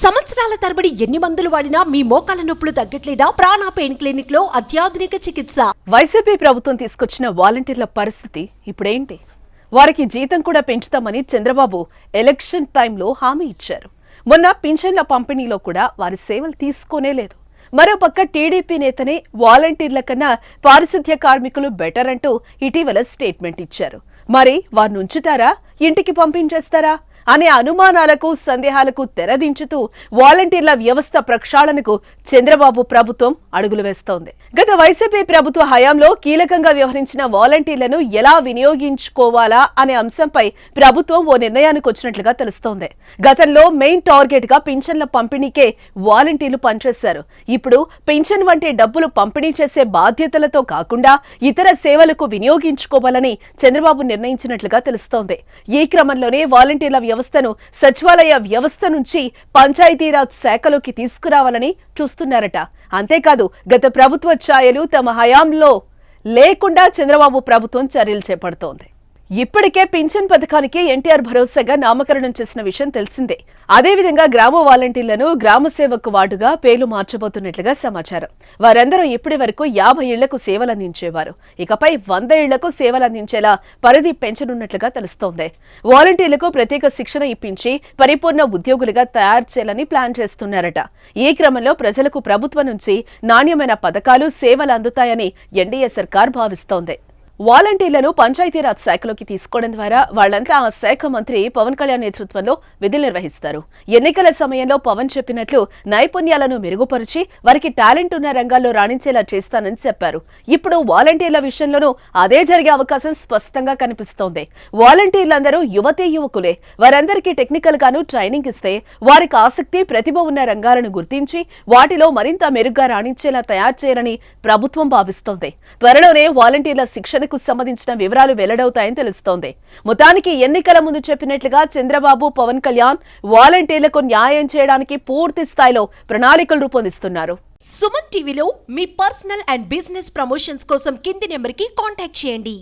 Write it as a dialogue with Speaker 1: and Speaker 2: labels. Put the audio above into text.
Speaker 1: సంవత్సరాల తరబడి ఎన్ని మందులు వాడినా మీ మోకాల నొప్పులు తగ్గట్లేదా? ప్రాణ పెయిన్ క్లినిక్ లో అత్యాధునిక చికిత్స.
Speaker 2: వైసీపీ ప్రభుత్వం తీసుకొచ్చిన వాలంటీర్ల పరిస్థితి ఇప్పుడేంటి? వారికి జీతం కూడా పెంచుతామని చంద్రబాబు ఎలక్షన్ టైంలో హామీ ఇచ్చారు. మొన్న పింఛన్ల పంపిణీలో కూడా వారి సేవలు తీసుకోనే లేదు. మరోపక్క టీడీపీ నేతనే వాలంటీర్ల కన్నా పారిశుద్ధ్య కార్మికులు బెటర్ అంటూ ఇటీవల స్టేట్మెంట్ ఇచ్చారు. మరి వారిని ఉంచుతారా, ఇంటికి పంపించేస్తారా అనే అనుమానాలకు సందేహాలకు తెరదించుతూ వాలంటీర్ల వ్యవస్థ ప్రక్షాళనకు చంద్రబాబు ప్రభుత్వం అడుగులు వేస్తోంది. గత వైసీపీ ప్రభుత్వ హయాంలో కీలకంగా వ్యవహరించిన వాలంటీర్లను ఎలా వినియోగించుకోవాలా అనే అంశంపై ప్రభుత్వం ఓ నిర్ణయానికి వచ్చినట్లుగా తెలుస్తోంది. గతంలో మెయిన్ టార్గెట్ గా పింఛన్ల పంపిణీకే వాలంటీర్లు పనిచేశారు. ఇప్పుడు పింఛన్ వంటి డబ్బులు పంపిణీ చేసే బాధ్యతలతో కాకుండా ఇతర సేవలకు వినియోగించుకోవాలని చంద్రబాబు నిర్ణయించినట్లుగా తెలుస్తోంది. ఈ క్రమంలోనే వాలంటీర్ల వ్యవస్థను సచివాలయ వ్యవస్థ నుంచి పంచాయతీరాజ్ శాఖలోకి తీసుకురావాలని చూస్తున్నారట. అంతేకాదు గత ప్రభుత్వ ఛాయలు తమ హయాంలో లేకుండా చంద్రబాబు ప్రభుత్వం చర్యలు చేపడుతోంది. ఇప్పటికే పింఛన్ పథకానికి ఎన్టీఆర్ భరోసాగా నామకరణం చేసిన విషయం తెలిసిందే. అదేవిధంగా గ్రామ వాలంటీర్లను గ్రామ సేవకు వార్డుగా పేర్లు మార్చబోతున్నట్లుగా సమాచారం. వారందరూ ఇప్పటి వరకు 50 ఇళ్లకు సేవలందించేవారు. ఇకపై 100 ఇళ్లకు సేవలందించేలా పరిధి పెంచనున్నట్లుగా తెలుస్తోంది. వాలంటీర్లకు ప్రత్యేక శిక్షణ ఇప్పించి పరిపూర్ణ ఉద్యోగులుగా తయారు చేయాలని ప్లాన్ చేస్తున్నారట. ఈ క్రమంలో ప్రజలకు ప్రభుత్వం నుంచి నాణ్యమైన పథకాలు, సేవలు అందుతాయని ఎన్డీఏ సర్కార్ భావిస్తోంది. వాలంటీర్లను పంచాయతీరాజ్ శాఖలోకి తీసుకోవడం ద్వారా వాళ్లంతా ఆ శాఖ మంత్రి పవన్ కళ్యాణ్ నేతృత్వంలో విధులు నిర్వహిస్తారు. ఎన్నికల సమయంలో పవన్ చెప్పినట్లు నైపుణ్యాలను మెరుగుపరిచి వారికి టాలెంట్ ఉన్న రంగాల్లో రాణించేలా చేస్తానని చెప్పారు. ఇప్పుడు వాలంటీర్ల విషయంలోనూ అదే జరిగే అవకాశం స్పష్టంగా కనిపిస్తోంది. వాలంటీర్లందరూ యువతీ యువకులే. వారందరికీ టెక్నికల్ గాను ట్రైనింగ్ ఇస్తే వారికి ఆసక్తి, ప్రతిభ ఉన్న రంగాలను గుర్తించి వాటిలో మరింత మెరుగ్గా రాణించేలా తయారు చేయాలని ప్రభుత్వం భావిస్తోంది. త్వరలోనే వాలంటీర్ల శిక్షణ సంబంధించిన వివరాలు వెల్లడవుతాయని తెలుస్తోంది. మొత్తానికి ఎన్నికల ముందు చెప్పినట్లుగా చంద్రబాబు, పవన్ కళ్యాణ్ వాలంటీర్లకు న్యాయం చేయడానికి పూర్తి స్థాయిలో ప్రణాళికలు రూపొందిస్తున్నారు.
Speaker 1: సుమన్ టీవీలో మీ పర్సనల్ అండ్ బిజినెస్ ప్రమోషన్స్ కోసం కింది నెంబర్కి కాంటాక్ట్ చేయండి.